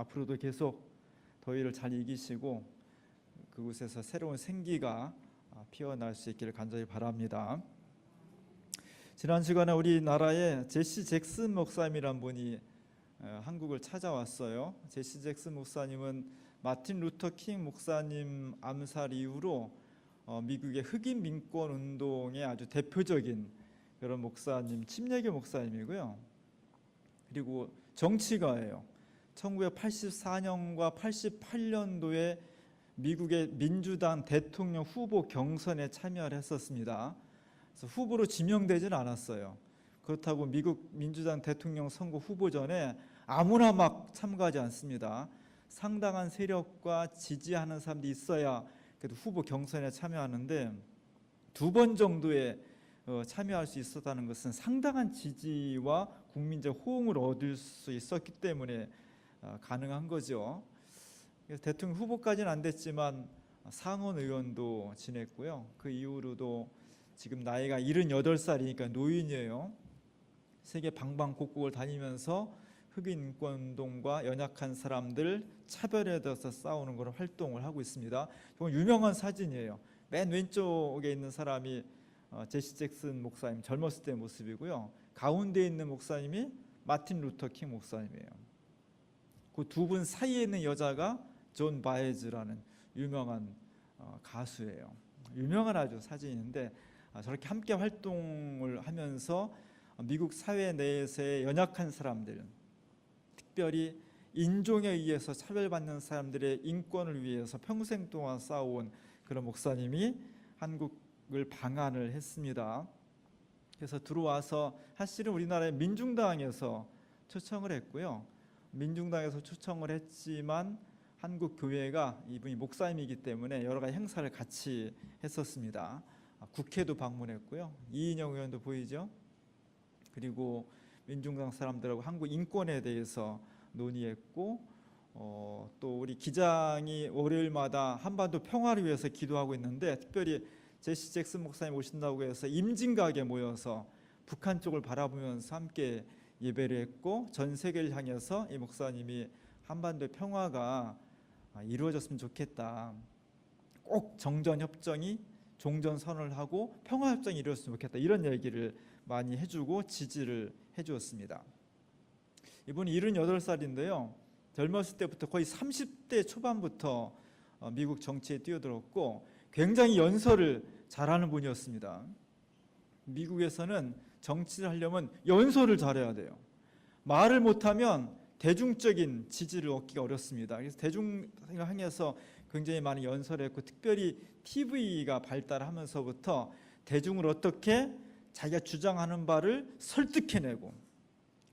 앞으로도 계속 더위를 잘 이기시고 그곳에서 새로운 생기가 피어날 수 있기를 간절히 바랍니다. 지난 시간에 우리나라에 제시 잭슨 목사님이란 분이 한국을 찾아왔어요. 제시 잭슨 목사님은 마틴 루터 킹 목사님 암살 이후로 미국의 흑인 민권 운동의 아주 대표적인 그런 목사님, 침례교 목사님이고요. 그리고 정치가예요. 1984년과 88년도에 미국의 민주당 대통령 후보 경선에 참여를 했었습니다. 그래서 후보로 지명되지는 않았어요. 그렇다고 미국 민주당 대통령 선거 후보전에 아무나 막 참가하지 않습니다. 상당한 세력과 지지하는 사람들이 있어야 그래도 후보 경선에 참여하는데 2번 정도에 참여할 수 있었다는 것은 상당한 지지와 국민적 호응을 얻을 수 있었기 때문에 가능한 거죠. 그래서 대통령 후보까지는 안 됐지만 상원 의원도 지냈고요. 그 이후로도 지금 나이가 78살이니까 노인이에요. 세계 방방곡곡을 다니면서 흑인 인권운동과 연약한 사람들 차별에 대해서 싸우는 그런 활동을 하고 있습니다. 정말 유명한 사진이에요. 맨 왼쪽에 있는 사람이 제시 잭슨 목사님 젊었을 때 모습이고요. 가운데 있는 목사님이 마틴 루터 킹 목사님이에요. 그 두 분 사이에 있는 여자가 존 바에즈라는 유명한 가수예요. 유명한 아주 사진인데 저렇게 함께 활동을 하면서 미국 사회 내에서의 연약한 사람들, 특별히 인종에 의해서 차별받는 사람들의 인권을 위해서 평생 동안 싸워온 그런 목사님이 한국을 방한을 했습니다. 그래서 들어와서 사실은 우리나라의 민중당에서 초청을 했고요. 민중당에서 초청을 했지만 한국 교회가 이분이 목사님이기 때문에 여러 가지 행사를 같이 했었습니다. 국회도 방문했고요. 이인영 의원도 보이죠? 그리고 민중당 사람들하고 한국 인권에 대해서 논의했고 또 우리 기장이 월요일마다 한반도 평화를 위해서 기도하고 있는데 특별히 제시 잭슨 목사님 오신다고 해서 임진각에 모여서 북한 쪽을 바라보면서 함께 예배를 했고 전 세계를 향해서 이 목사님이 한반도 평화가 이루어졌으면 좋겠다. 꼭 정전협정이 종전선언을 하고 평화협정이 이루어졌으면 좋겠다. 이런 얘기를 많이 해주고 지지를 해주었습니다. 이분이 78살인데요. 젊었을 때부터 거의 30대 초반부터 미국 정치에 뛰어들었고 굉장히 연설을 잘하는 분이었습니다. 미국에서는 정치를 하려면 연설을 잘해야 돼요. 말을 못하면 대중적인 지지를 얻기가 어렵습니다. 그래서 대중을 향해서 굉장히 많이 연설했고 특별히 TV가 발달하면서부터 대중을 어떻게 자기가 주장하는 바를 설득해내고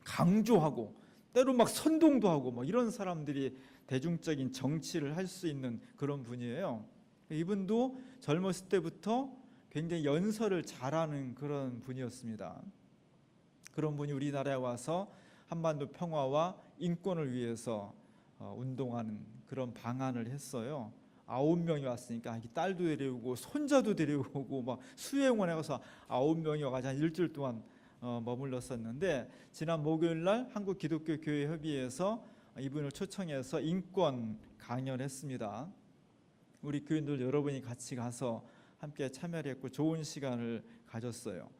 강조하고 때로 막 선동도 하고 뭐 이런 사람들이 대중적인 정치를 할 수 있는 그런 분이에요. 이분도 젊었을 때부터 굉장히 연설을 잘하는 그런 분이었습니다. 그런 분이 우리나라에 와서 한반도 평화와 인권을 위해서 운동하는 그런 방안을 했어요. 9명이 왔으니까 딸도 데려오고 손자도 데려오고 막 수행원에 가서 9명이 와가지고 한 일주일 동안 머물렀었는데 지난 목요일날 한국기독교교회협의회에서 이분을 초청해서 인권 강연을 했습니다. 우리 교인들 여러분이 같이 가서 함께 참여를 했고 좋은 시간을 가졌어요.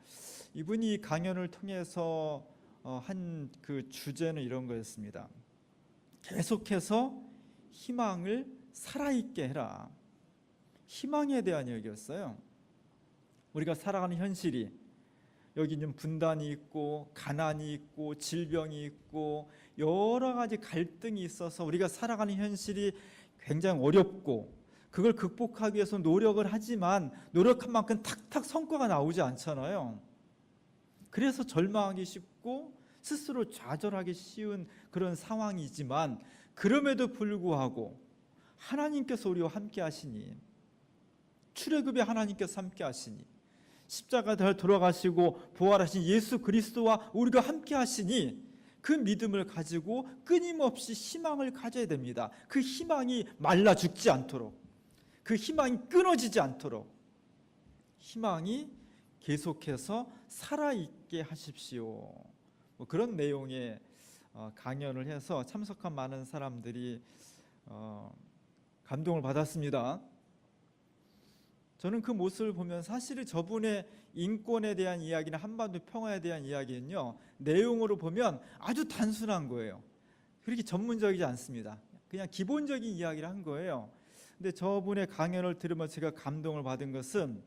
이분이 강연을 통해서 한 그 주제는 이런 거였습니다. 계속해서 희망을 살아있게 해라. 희망에 대한 얘기였어요. 우리가 살아가는 현실이 여기는 분단이 있고 가난이 있고 질병이 있고 여러 가지 갈등이 있어서 우리가 살아가는 현실이 굉장히 어렵고 그걸 극복하기 위해서 노력을 하지만 노력한 만큼 탁탁 성과가 나오지 않잖아요. 그래서 절망하기 쉽고 스스로 좌절하기 쉬운 그런 상황이지만 그럼에도 불구하고 하나님께서 우리와 함께 하시니 출애굽의 하나님께서 함께 하시니 십자가에 돌아가시고 부활하신 예수 그리스도와 우리가 함께 하시니 그 믿음을 가지고 끊임없이 희망을 가져야 됩니다. 그 희망이 말라 죽지 않도록 그 희망이 끊어지지 않도록 희망이 계속해서 살아있게 하십시오. 뭐 그런 내용의 강연을 해서 참석한 많은 사람들이 감동을 받았습니다. 저는 그 모습을 보면 사실은 저분의 인권에 대한 이야기나 한반도 평화에 대한 이야기는요, 내용으로 보면 아주 단순한 거예요. 그렇게 전문적이지 않습니다. 그냥 기본적인 이야기를 한 거예요. 근데 저분의 강연을 들으면서 제가 감동을 받은 것은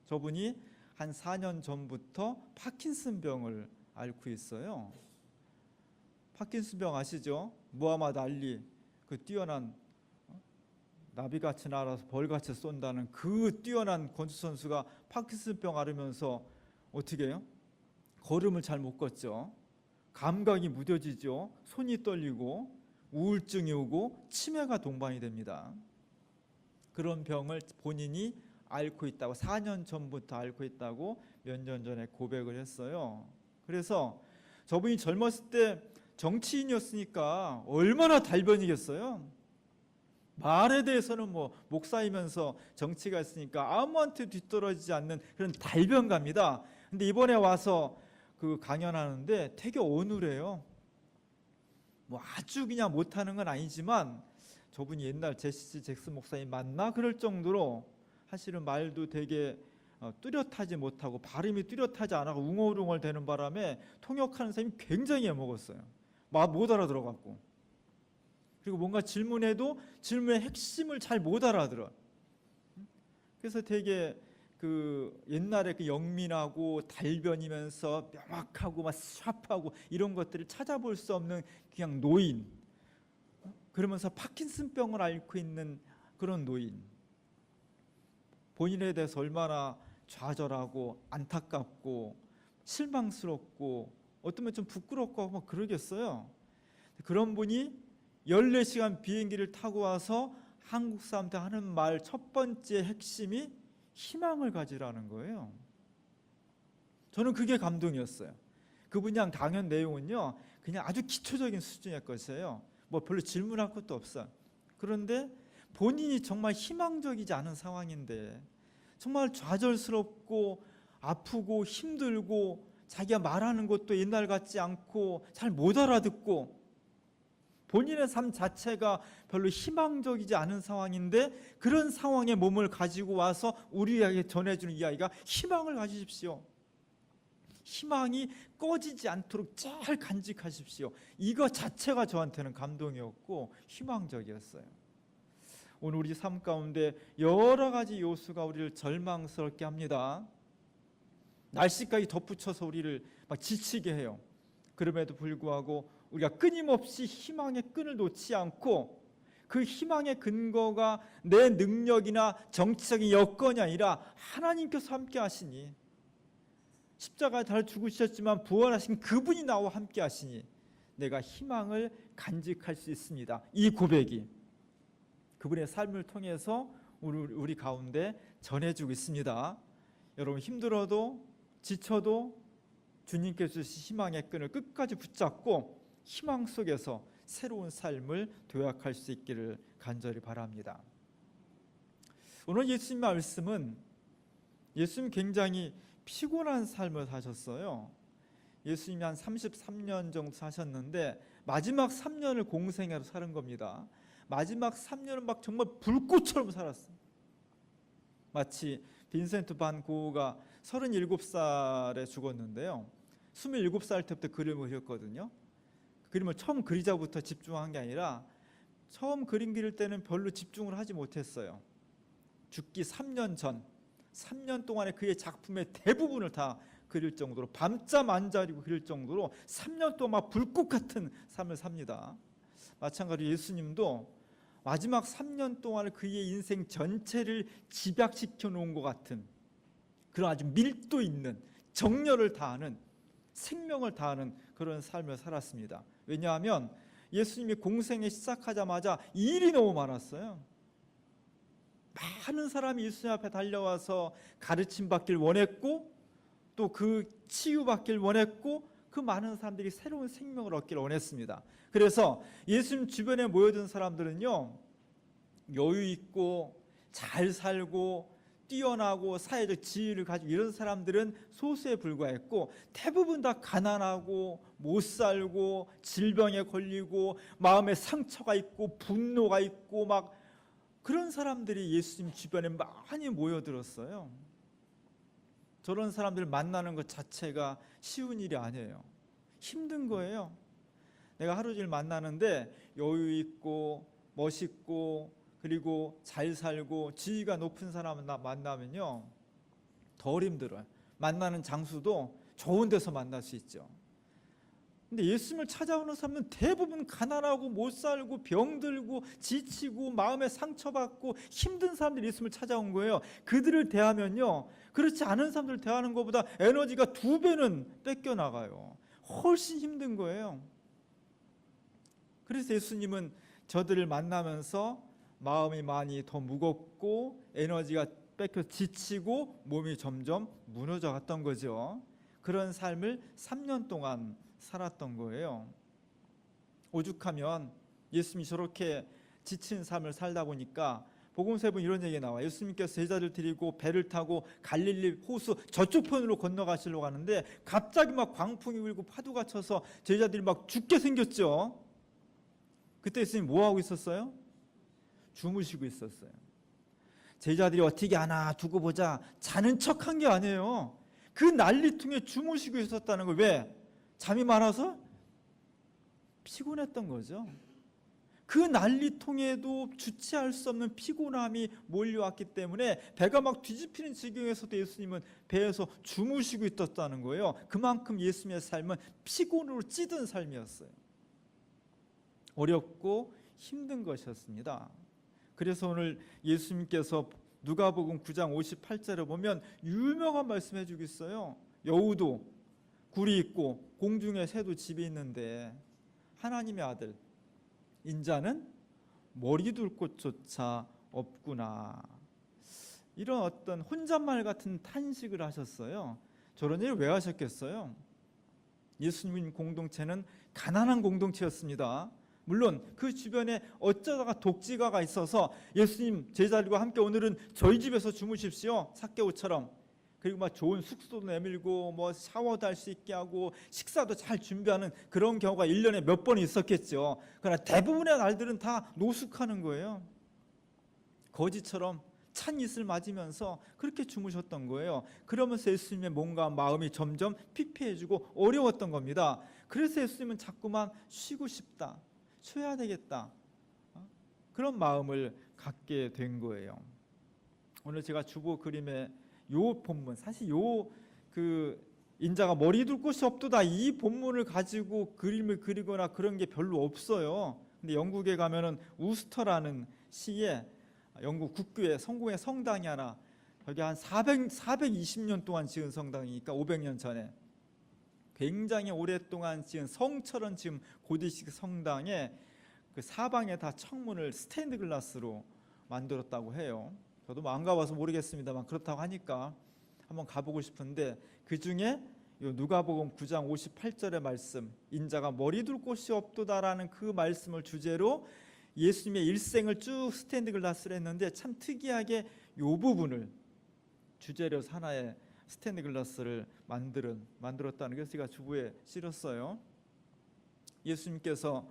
저분이 한 4년 전부터 파킨슨병을 앓고 있어요. 파킨슨병 아시죠? 무하마드 알리, 그 뛰어난 나비같이 날아서 벌같이 쏜다는 그 뛰어난 권투 선수가 파킨슨병 앓으면서 어떻게 해요? 걸음을 잘 못 걷죠. 감각이 무뎌지죠. 손이 떨리고 우울증이 오고 치매가 동반이 됩니다. 그런 병을 본인이 앓고 있다고, 4년 전부터 앓고 있다고 몇 년 전에 고백을 했어요. 그래서 저분이 젊었을 때 정치인이었으니까 얼마나 달변이겠어요. 말에 대해서는 뭐 목사이면서 정치가 있으니까 아무한테 뒤떨어지지 않는 그런 달변가입니다. 근데 이번에 와서 그 강연하는데 되게 어눌해요. 뭐 아주 그냥 못하는 건 아니지만 저분이 옛날 제시 잭슨 목사님 맞나? 그럴 정도로 사실은 말도 되게 뚜렷하지 못하고 발음이 뚜렷하지 않아서 웅얼웅얼 되는 바람에 통역하는 사람이 굉장히 애먹었어요. 못 알아들어갖고. 그리고 뭔가 질문해도 질문의 핵심을 잘 못 알아들어. 그래서 되게 그 옛날에 그 영민하고 달변이면서 명확하고 막 샤프하고 이런 것들을 찾아볼 수 없는 그냥 노인. 그러면서 파킨슨병을 앓고 있는 그런 노인. 본인에 대해서 얼마나 좌절하고 안타깝고 실망스럽고 어쩌면 좀 부끄럽고 하고 막 그러겠어요. 그런 분이 14시간 비행기를 타고 와서 한국 사람한테 하는 말 첫 번째 핵심이 희망을 가지라는 거예요. 저는 그게 감동이었어요. 그분이 한 강연 내용은요, 그냥 아주 기초적인 수준의 것이에요. 뭐 별로 질문할 것도 없어요. 그런데 본인이 정말 희망적이지 않은 상황인데 정말 좌절스럽고 아프고 힘들고 자기가 말하는 것도 옛날 같지 않고 잘 못 알아듣고 본인의 삶 자체가 별로 희망적이지 않은 상황인데 그런 상황에 몸을 가지고 와서 우리에게 전해주는 이야기가 희망을 가지십시오. 희망이 꺼지지 않도록 잘 간직하십시오. 이거 자체가 저한테는 감동이었고 희망적이었어요. 오늘 우리 삶 가운데 여러 가지 요소가 우리를 절망스럽게 합니다. 날씨까지 덧붙여서 우리를 막 지치게 해요. 그럼에도 불구하고 우리가 끊임없이 희망의 끈을 놓지 않고 그 희망의 근거가 내 능력이나 정치적인 여건이 아니라 하나님께서 함께 하시니, 십자가에 달려 죽으셨지만 부활하신 그분이 나와 함께 하시니 내가 희망을 간직할 수 있습니다. 이 고백이 그분의 삶을 통해서 우리 가운데 전해주고 있습니다. 여러분 힘들어도 지쳐도 주님께서 주신 희망의 끈을 끝까지 붙잡고 희망 속에서 새로운 삶을 도약할 수 있기를 간절히 바랍니다. 오늘 예수님 말씀은 예수님 굉장히 피곤한 삶을 사셨어요. 예수님이 한 33년 정도 사셨는데 마지막 3년을 공생애로 사는 겁니다. 마지막 3년은 막 정말 불꽃처럼 살았어요. 마치 빈센트 반 고흐가 37살에 죽었는데요. 27살 때부터 그림을 그렸거든요. 그림을 처음 그리자부터 집중한 게 아니라 처음 그림 그릴 때는 별로 집중을 하지 못했어요. 죽기 3년 전, 3년 동안에 그의 작품의 대부분을 다 그릴 정도로 밤잠 안 자리고 그릴 정도로 3년 동안 막 불꽃 같은 삶을 삽니다. 마찬가지로 예수님도 마지막 3년 동안을 그의 인생 전체를 집약시켜 놓은 것 같은 그런 아주 밀도 있는 정열을 다하는 생명을 다하는 그런 삶을 살았습니다. 왜냐하면 예수님이 공생에 시작하자마자 일이 너무 많았어요. 많은 사람이 예수님 앞에 달려와서 가르침 받길 원했고 또 그 치유받길 원했고 그 많은 사람들이 새로운 생명을 얻기를 원했습니다. 그래서 예수님 주변에 모여든 사람들은요, 여유 있고 잘 살고 뛰어나고 사회적 지위를 가지고 이런 사람들은 소수에 불과했고, 대부분 다 가난하고 못 살고 질병에 걸리고 마음에 상처가 있고 분노가 있고 막 그런 사람들이 예수님 주변에 많이 모여들었어요. 저런 사람들 만나는 것 자체가 쉬운 일이 아니에요. 힘든 거예요. 내가 하루 종일 만나는데 여유 있고 멋있고 그리고 잘 살고 지위가 높은 사람 만나면요 덜 힘들어요. 만나는 장소도 좋은 데서 만날 수 있죠. 근데 예수님을 찾아오는 사람은 대부분 가난하고 못 살고 병들고 지치고 마음에 상처받고 힘든 사람들이 예수님을 찾아온 거예요. 그들을 대하면요 그렇지 않은 사람들을 대하는 것보다 에너지가 2배는 뺏겨나가요. 훨씬 힘든 거예요. 그래서 예수님은 저들을 만나면서 마음이 많이 더 무겁고 에너지가 뺏겨 지치고 몸이 점점 무너져 갔던 거죠. 그런 삶을 3년 동안 살았던 거예요. 오죽하면 예수님이 저렇게 지친 삶을 살다 보니까 복음서에 보면 이런 얘기가 나와요. 예수님께서 제자들 데리고 배를 타고 갈릴리 호수 저쪽 편으로 건너가시려고 하는데 갑자기 막 광풍이 불고 파도가 쳐서 제자들이 막 죽게 생겼죠. 그때 예수님이 뭐 하고 있었어요? 주무시고 있었어요. 제자들이 어떻게 하나 두고 보자 자는 척한 게 아니에요. 그 난리통에 주무시고 있었다는 거예요. 왜? 잠이 많아서? 피곤했던 거죠. 그 난리통에도 주체할 수 없는 피곤함이 몰려왔기 때문에 배가 막 뒤집히는 지경에서도 예수님은 배에서 주무시고 있었다는 거예요. 그만큼 예수님의 삶은 피곤으로 찌든 삶이었어요. 어렵고 힘든 것이었습니다. 그래서 오늘 예수님께서 누가복음 9장 58절에 보면 유명한 말씀 해주고 있어요. 여우도 굴이 있고 공중에 새도 집이 있는데 하나님의 아들 인자는 머리 둘 곳조차 없구나. 이런 어떤 혼잣말 같은 탄식을 하셨어요. 저런 일을 왜 하셨겠어요? 예수님 공동체는 가난한 공동체였습니다. 물론 그 주변에 어쩌다가 독지가가 있어서 예수님 제자들과 함께 오늘은 저희 집에서 주무십시오. 삭개오처럼. 그리고 막 좋은 숙소도 내밀고 뭐 샤워도 할 수 있게 하고 식사도 잘 준비하는 그런 경우가 1년에 몇 번 있었겠죠. 그러나 대부분의 날들은 다 노숙하는 거예요. 거지처럼 찬 이슬 맞으면서 그렇게 주무셨던 거예요. 그러면서 예수님의 몸과 마음이 점점 피폐해지고 어려웠던 겁니다. 그래서 예수님은 자꾸만 쉬고 싶다, 쉬어야 되겠다, 그런 마음을 갖게 된 거예요. 오늘 제가 주보 그림의 요 본문, 사실 요 인자가 머리 둘 곳이 없도다 이 본문을 가지고 그림을 그리거나 그런 게 별로 없어요. 근데 영국에 가면은 우스터라는 시에 영국 국교에 성공의 성당이 하나, 여기 한 420년 동안 지은 성당이니까 500년 전에 굉장히 오랫동안 지은 성처럼 지은 고대식 성당에 그 사방에 다 창문을 스테인드 글라스로 만들었다고 해요. 저도 뭐 안 가봐서 모르겠습니다만 그렇다고 하니까 한번 가보고 싶은데, 그 중에 누가복음 9장 58절의 말씀, 인자가 머리 둘 곳이 없도다라는 그 말씀을 주제로 예수님의 일생을 쭉 스테인드 글라스를 했는데, 참 특이하게 이 부분을 주제로 하나의 스테인드 글라스를 만들었다는 게 제가 주부에 실었어요. 예수님께서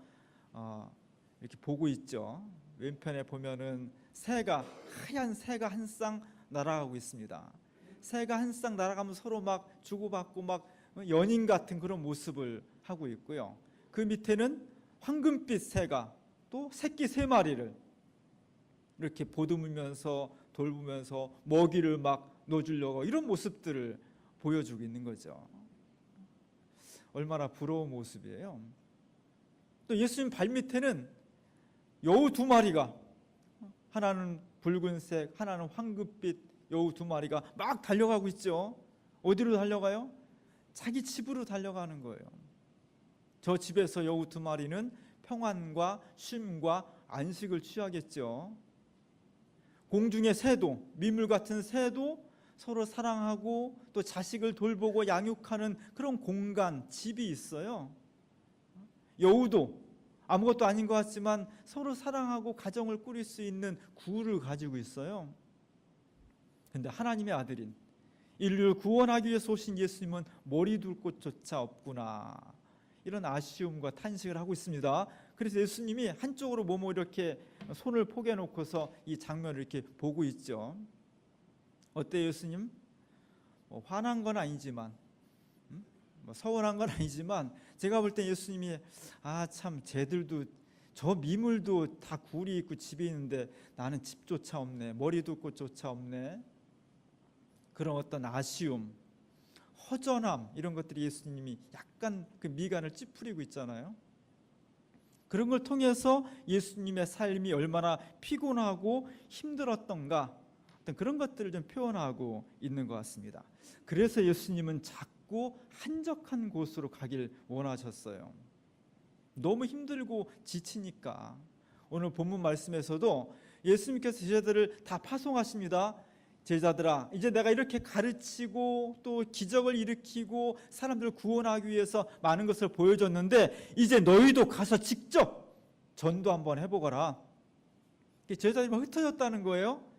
이렇게 보고 있죠. 왼편에 보면은 하얀 새가 한 쌍 날아가고 있습니다. 새가 한 쌍 날아가면 서로 막 주고받고 막 연인 같은 그런 모습을 하고 있고요. 그 밑에는 황금빛 새가 또 새끼 3마리를 이렇게 보듬으면서 돌보면서 먹이를 막 넣어주려고 이런 모습들을 보여주고 있는 거죠. 얼마나 부러운 모습이에요. 또 예수님 발밑에는 여우 2마리가, 하나는 붉은색, 하나는 황금빛 여우 2마리가 막 달려가고 있죠. 어디로 달려가요? 자기 집으로 달려가는 거예요. 저 집에서 여우 2마리는 평안과 쉼과 안식을 취하겠죠. 공중의 새도, 미물 같은 새도 서로 사랑하고 또 자식을 돌보고 양육하는 그런 공간, 집이 있어요. 여우도 아무것도 아닌 것 같지만 서로 사랑하고 가정을 꾸릴 수 있는 구를 가지고 있어요. 근데 하나님의 아들인 인류를 구원하기 위해서 오신 예수님은 머리 둘 곳조차 없구나, 이런 아쉬움과 탄식을 하고 있습니다. 그래서 예수님이 한쪽으로 몸을 이렇게 손을 포개 놓고서 이 장면을 이렇게 보고 있죠. 어때요, 예수님? 화난 건 아니지만, 서운한 건 아니지만, 제가 볼 때 예수님이 참 쟤들도 저 미물도 다 굴이 있고 집이 있는데 나는 집조차 없네, 머리 둘 곳조차 없네, 그런 어떤 아쉬움, 허전함, 이런 것들이 예수님이 약간 그 미간을 찌푸리고 있잖아요. 그런 걸 통해서 예수님의 삶이 얼마나 피곤하고 힘들었던가, 어떤 그런 것들을 좀 표현하고 있는 것 같습니다. 그래서 예수님은 자꾸 한적한 곳으로 가길 원하셨어요. 너무 힘들고 지치니까. 오늘 본문 말씀에서도 예수님께서 제자들을 다 파송하십니다. 제자들아, 이제 내가 이렇게 가르치고 또 기적을 일으키고 사람들을 구원하기 위해서 많은 것을 보여줬는데 이제 너희도 가서 직접 전도 한번 해보거라. 제자들이 막 흩어졌다는 거예요.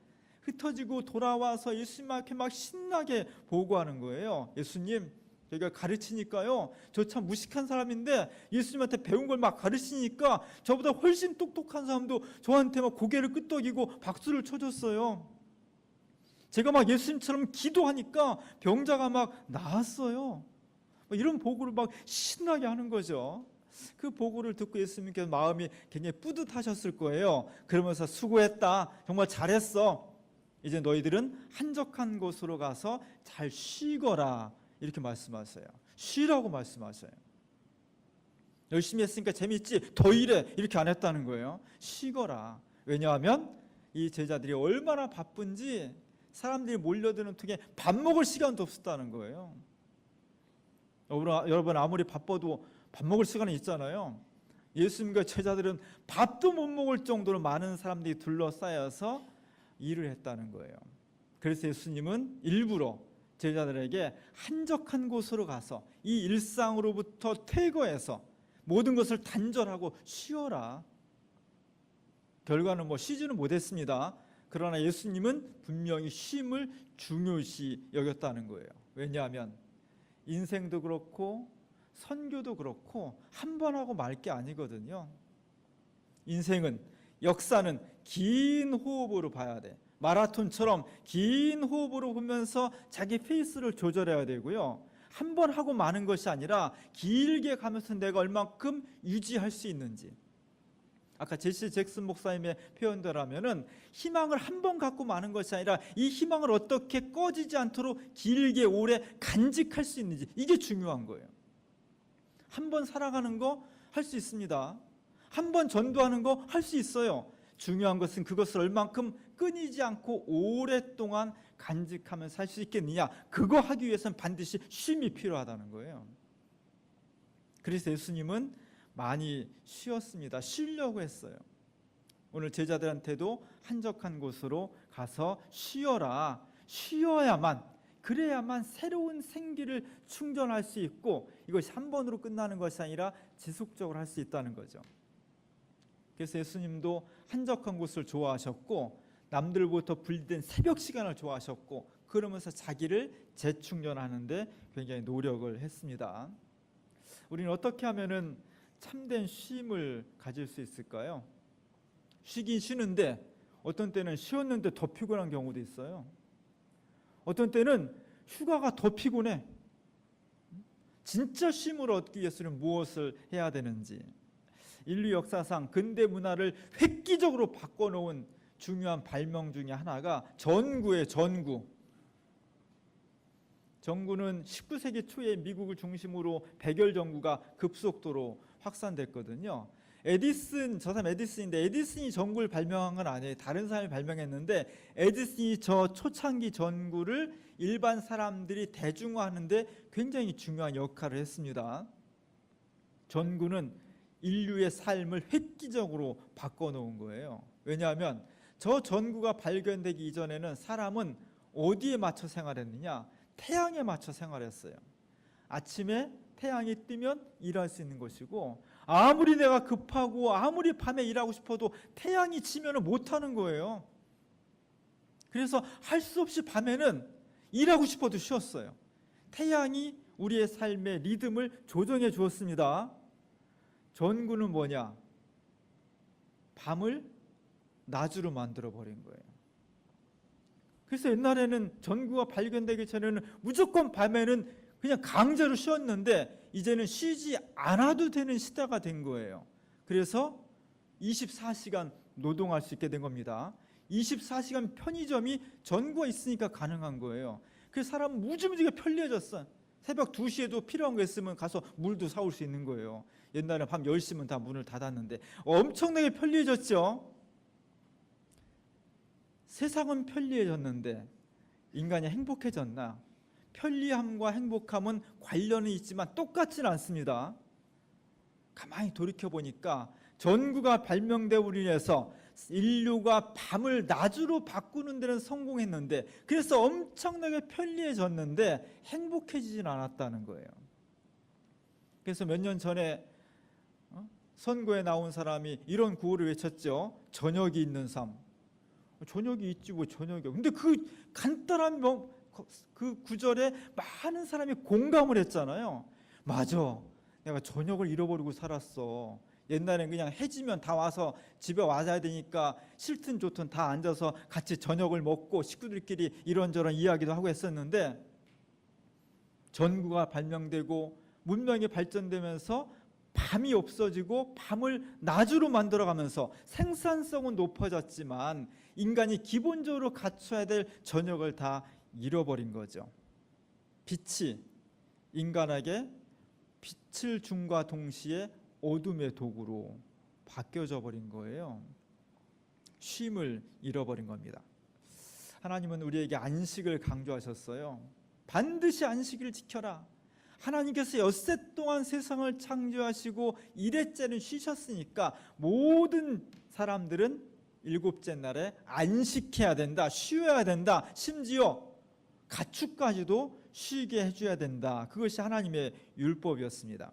흩어지고 돌아와서 예수님께 막 신나게 보고하는 거예요. 예수님, 저희가 가르치니까요, 저 참 무식한 사람인데 예수님한테 배운 걸 막 가르치니까 저보다 훨씬 똑똑한 사람도 저한테 막 고개를 끄덕이고 박수를 쳐줬어요. 제가 막 예수님처럼 기도하니까 병자가 막 나았어요. 이런 보고를 막 신나게 하는 거죠. 그 보고를 듣고 예수님께서 마음이 굉장히 뿌듯하셨을 거예요. 그러면서 수고했다, 정말 잘했어, 이제 너희들은 한적한 곳으로 가서 잘 쉬거라, 이렇게 말씀하세요. 쉬라고 말씀하세요. 열심히 했으니까 재밌지, 더 일해, 이렇게 안 했다는 거예요. 쉬거라. 왜냐하면 이 제자들이 얼마나 바쁜지 사람들이 몰려드는 통에 밥 먹을 시간도 없었다는 거예요. 여러분, 아무리 바빠도 밥 먹을 시간이 있잖아요. 예수님과 제자들은 밥도 못 먹을 정도로 많은 사람들이 둘러싸여서 일을 했다는 거예요. 그래서 예수님은 일부러 제자들에게 한적한 곳으로 가서 이 일상으로부터 퇴거해서 모든 것을 단절하고 쉬어라. 결과는 쉬지는 못했습니다. 그러나 예수님은 분명히 쉼을 중요시 여겼다는 거예요. 왜냐하면 인생도 그렇고 선교도 그렇고 한 번 하고 말 게 아니거든요. 인생은, 역사는 긴 호흡으로 봐야 돼. 마라톤처럼 긴 호흡으로 보면서 자기 페이스를 조절해야 되고요. 한 번 하고 마는 것이 아니라 길게 가면서 내가 얼만큼 유지할 수 있는지. 아까 제시 잭슨 목사님의 표현대로라면은 희망을 한 번 갖고 마는 것이 아니라 이 희망을 어떻게 꺼지지 않도록 길게 오래 간직할 수 있는지, 이게 중요한 거예요. 한 번 살아가는 거 할 수 있습니다. 한 번 전도하는 거 할 수 있어요. 중요한 것은 그것을 얼만큼 끊이지 않고 오랫동안 간직하면서 살 수 있겠느냐, 그거 하기 위해서는 반드시 쉼이 필요하다는 거예요. 그래서 예수님은 많이 쉬었습니다. 쉬려고 했어요. 오늘 제자들한테도 한적한 곳으로 가서 쉬어라. 쉬어야만, 그래야만 새로운 생기를 충전할 수 있고, 이것이 한 번으로 끝나는 것이 아니라 지속적으로 할 수 있다는 거죠. 그래서 예수님도 한적한 곳을 좋아하셨고 남들보다 분리된 새벽 시간을 좋아하셨고, 그러면서 자기를 재충전하는데 굉장히 노력을 했습니다. 우리는 어떻게 하면은 참된 쉼을 가질 수 있을까요? 쉬긴 쉬는데 어떤 때는 쉬었는데 더 피곤한 경우도 있어요. 어떤 때는 휴가가 더 피곤해. 진짜 쉼을 얻기 위해서는 무엇을 해야 되는지. 인류 역사상 근대 문화를 획기적으로 바꿔놓은 중요한 발명 중에 하나가 전구예요. 전구는 19세기 초에 미국을 중심으로 백열 전구가 급속도로 확산됐거든요. 저 사람 에디슨인데, 에디슨이 전구를 발명한 건 아니에요. 다른 사람이 발명했는데, 에디슨이 저 초창기 전구를 일반 사람들이 대중화하는데 굉장히 중요한 역할을 했습니다. 전구는 인류의 삶을 획기적으로 바꿔놓은 거예요. 왜냐하면 저 전구가 발견되기 이전에는 사람은 어디에 맞춰 생활했느냐? 태양에 맞춰 생활했어요. 아침에 태양이 뜨면 일할 수 있는 것이고, 아무리 내가 급하고 아무리 밤에 일하고 싶어도 태양이 지면 못하는 거예요. 그래서 할 수 없이 밤에는 일하고 싶어도 쉬었어요. 태양이 우리의 삶의 리듬을 조정해 주었습니다. 전구는 뭐냐? 밤을 낮으로 만들어 버린 거예요. 그래서 옛날에는 전구가 발견되기 전에는 무조건 밤에는 그냥 강제로 쉬었는데 이제는 쉬지 않아도 되는 시대가 된 거예요. 그래서 24시간 노동할 수 있게 된 겁니다. 24시간 편의점이 전구가 있으니까 가능한 거예요. 그래서 사람은 무지무지게 편리해졌어. 새벽 2시에도 필요한 거 있으면 가서 물도 사올 수 있는 거예요. 옛날에 밤 10시면 다 문을 닫았는데 엄청나게 편리해졌죠. 세상은 편리해졌는데 인간이 행복해졌나? 편리함과 행복함은 관련이 있지만 똑같지는 않습니다. 가만히 돌이켜보니까 전구가 발명되고 인해서 인류가 밤을 낮으로 바꾸는 데는 성공했는데, 그래서 엄청나게 편리해졌는데 행복해지진 않았다는 거예요. 그래서 몇 년 전에 선거에 나온 사람이 이런 구호를 외쳤죠. 저녁이 있는 삶. 저녁이 있지 뭐 저녁이. 근데 그 간단한 그 구절에 많은 사람이 공감을 했잖아요. 맞아, 내가 저녁을 잃어버리고 살았어. 옛날엔 그냥 해지면 다 와서 집에 와야 되니까 싫든 좋든 다 앉아서 같이 저녁을 먹고 식구들끼리 이런저런 이야기도 하고 했었는데, 전구가 발명되고 문명이 발전되면서 밤이 없어지고 밤을 낮으로 만들어가면서 생산성은 높아졌지만 인간이 기본적으로 갖춰야 될 저녁을 다 잃어버린 거죠. 빛이 인간에게 빛을 줌과 동시에 어둠의 도구로 바뀌어져 버린 거예요. 쉼을 잃어버린 겁니다. 하나님은 우리에게 안식을 강조하셨어요. 반드시 안식일을 지켜라. 하나님께서 엿새 동안 세상을 창조하시고 일회째는 쉬셨으니까 모든 사람들은 일곱째 날에 안식해야 된다, 쉬어야 된다, 심지어 가축까지도 쉬게 해줘야 된다. 그것이 하나님의 율법이었습니다.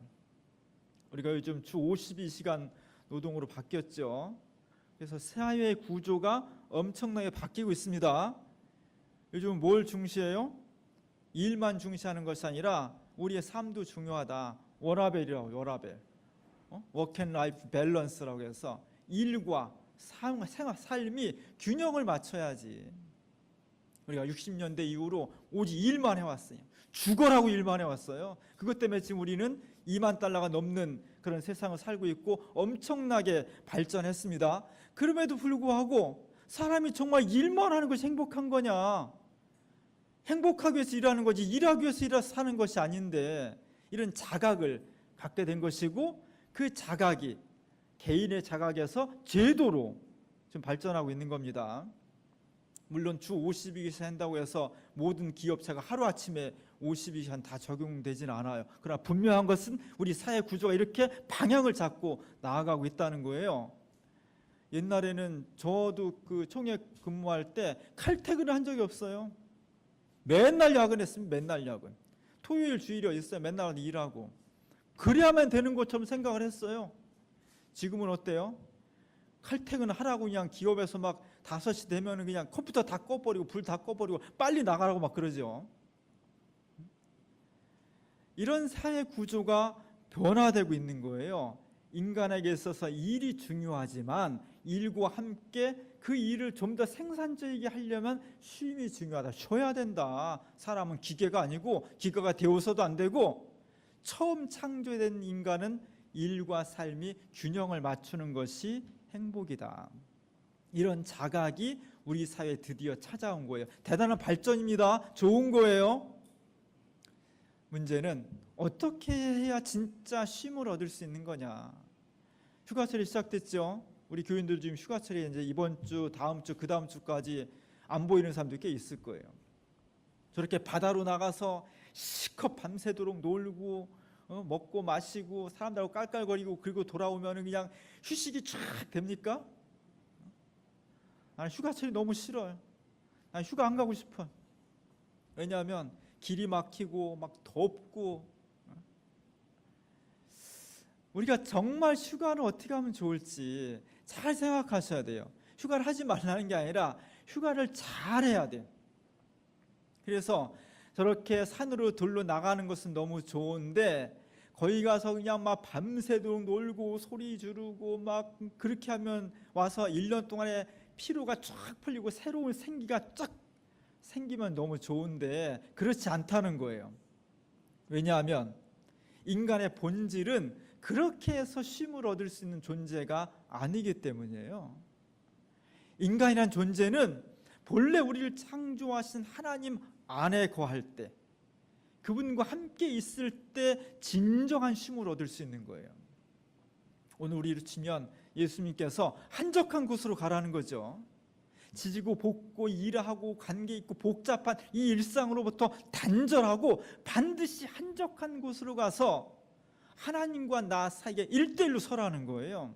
우리가 요즘 주 52시간 노동으로 바뀌었죠. 그래서 사회 구조가 엄청나게 바뀌고 있습니다. 요즘 뭘 중시해요? 일만 중시하는 것이 아니라 우리의 삶도 중요하다. 워라벨이라고, 워라벨. 워크 앤 라이프 밸런스라고 해서 일과 삶이 균형을 맞춰야지. 우리가 60년대 이후로 오직 일만 해왔어요. 죽어라고 일만 해왔어요. 그것 때문에 지금 우리는 2만 달러가 넘는 그런 세상을 살고 있고 엄청나게 발전했습니다. 그럼에도 불구하고 사람이 정말 일만 하는 것이 행복한 거냐? 행복하기 위해서 일하는 거지 일하기 위해서 사는 것이 아닌데, 이런 자각을 갖게 된 것이고, 그 자각이 개인의 자각에서 제도로 좀 발전하고 있는 겁니다. 물론 주 52시간 한다고 해서 모든 기업체가 하루아침에 52시간 다 적용되지는 않아요. 그러나 분명한 것은 우리 사회 구조가 이렇게 방향을 잡고 나아가고 있다는 거예요. 옛날에는 저도 그 총액 근무할 때 칼퇴근을 한 적이 없어요. 맨날 야근했습니다. 맨날 야근. 토요일 주일이 어디 있어요? 맨날 일하고. 그래야만 되는 것처럼 생각을 했어요. 지금은 어때요? 칼퇴근을 하라고 그냥 기업에서 막 5시 되면 그냥 컴퓨터 다 꺼버리고 불 다 꺼버리고 빨리 나가라고 막 그러죠. 이런 사회 구조가 변화되고 있는 거예요. 인간에게 있어서 일이 중요하지만 일과 함께 그 일을 좀 더 생산적이게 하려면 쉼이 중요하다. 쉬어야 된다. 사람은 기계가 아니고 기계가 되어서도 안 되고, 처음 창조된 인간은 일과 삶이 균형을 맞추는 것이 행복이다. 이런 자각이 우리 사회에 드디어 찾아온 거예요. 대단한 발전입니다. 좋은 거예요. 문제는 어떻게 해야 진짜 쉼을 얻을 수 있는 거냐. 휴가철이 시작됐죠. 우리 교인들 지금 휴가철이 이제 이번 주, 다음 주, 그 다음 주까지 안 보이는 사람도 꽤 있을 거예요. 저렇게 바다로 나가서 실컷 밤새도록 놀고 먹고 마시고 사람들하고 깔깔거리고 그리고 돌아오면 그냥 휴식이 쫙 됩니까? 나는 휴가철이 너무 싫어요. 난 휴가 안 가고 싶어. 왜냐하면 길이 막히고 막 덥고. 우리가 정말 휴가를 어떻게 하면 좋을지 잘 생각하셔야 돼요. 휴가를 하지 말라는 게 아니라 휴가를 잘 해야 돼. 그래서 저렇게 산으로 들러 나가는 것은 너무 좋은데 거기 가서 그냥 막 밤새도록 놀고 소리 지르고 막 그렇게 하면 와서 1년 동안에 피로가 쫙 풀리고 새로운 생기가 쫙 생기면 너무 좋은데 그렇지 않다는 거예요. 왜냐하면 인간의 본질은 그렇게 해서 쉼을 얻을 수 있는 존재가 아니기 때문이에요. 인간이란 존재는 본래 우리를 창조하신 하나님 안에 거할 때, 그분과 함께 있을 때 진정한 쉼을 얻을 수 있는 거예요. 오늘 우리로 치면 예수님께서 한적한 곳으로 가라는 거죠. 지지고 볶고 일하고 관계 있고 복잡한 이 일상으로부터 단절하고 반드시 한적한 곳으로 가서 하나님과 나 사이에 1대1로 서라는 거예요.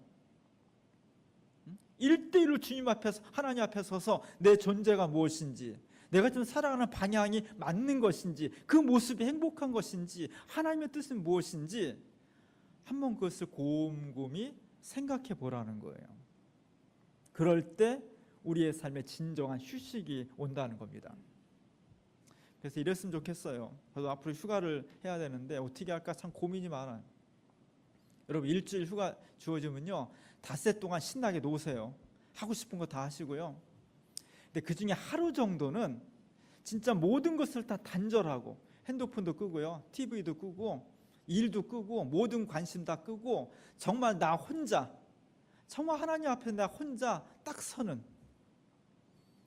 1대1로 주님 앞에서, 하나님 앞에 서서 내 존재가 무엇인지, 내가 좀 살아가는 방향이 맞는 것인지, 그 모습이 행복한 것인지, 하나님의 뜻은 무엇인지 한번 그것을 곰곰이 생각해 보라는 거예요. 그럴 때 우리의 삶에 진정한 휴식이 온다는 겁니다. 그래서 이랬으면 좋겠어요. 저도 앞으로 휴가를 해야 되는데 어떻게 할까 참 고민이 많아요. 여러분, 일주일 휴가 주어지면요, 닷새 동안 신나게 노세요. 하고 싶은 거 다 하시고요. 근데 그 중에 하루 정도는 진짜 모든 것을 다 단절하고, 핸드폰도 끄고요, TV도 끄고, 일도 끄고, 모든 관심 다 끄고, 정말 나 혼자, 정말 하나님 앞에 나 혼자 딱 서는,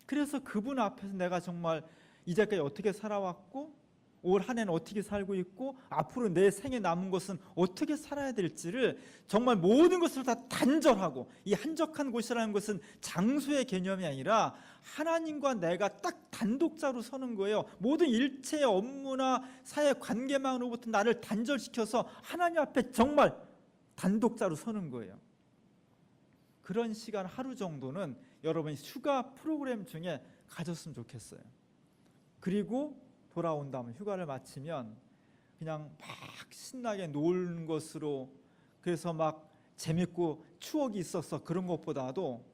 그래서 그분 앞에서 내가 정말 이제까지 어떻게 살아왔고 올 한 해는 어떻게 살고 있고 앞으로 내 생에 남은 것은 어떻게 살아야 될지를 정말 모든 것을 다 단절하고, 이 한적한 곳이라는 것은 장소의 개념이 아니라 하나님과 내가 딱 단독자로 서는 거예요. 모든 일체의 업무나 사회 관계망으로부터 나를 단절시켜서 하나님 앞에 정말 단독자로 서는 거예요. 그런 시간 하루 정도는 여러분이 휴가 프로그램 중에 가졌으면 좋겠어요. 그리고 돌아온 다음에 휴가를 마치면 그냥 막 신나게 노는 것으로, 그래서 막 재밌고 추억이 있어서 그런 것보다도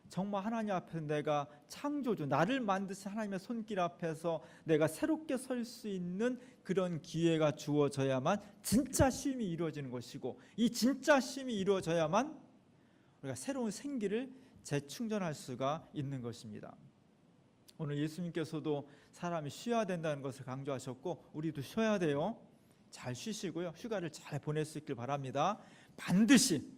정말 하나님 앞에 내가 창조주, 나를 만드신 하나님의 손길 앞에서 내가 새롭게 설 수 있는 그런 기회가 주어져야만 진짜 쉼이 이루어지는 것이고, 이 진짜 쉼이 이루어져야만 우리가 새로운 생기를 재충전할 수가 있는 것입니다. 오늘 예수님께서도 사람이 쉬어야 된다는 것을 강조하셨고 우리도 쉬어야 돼요. 잘 쉬시고요, 휴가를 잘 보낼 수 있길 바랍니다. 반드시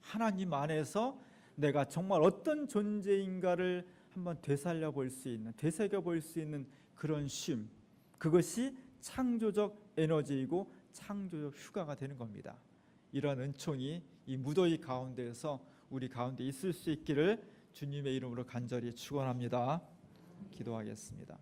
하나님 안에서 내가 정말 어떤 존재인가를 한번 되살려 볼 수 있는, 되새겨 볼 수 있는 그런 쉼, 그것이 창조적 에너지이고 창조적 휴가가 되는 겁니다. 이런 은총이 이 무더위 가운데에서 우리 가운데 있을 수 있기를 주님의 이름으로 간절히 축원합니다. 기도하겠습니다.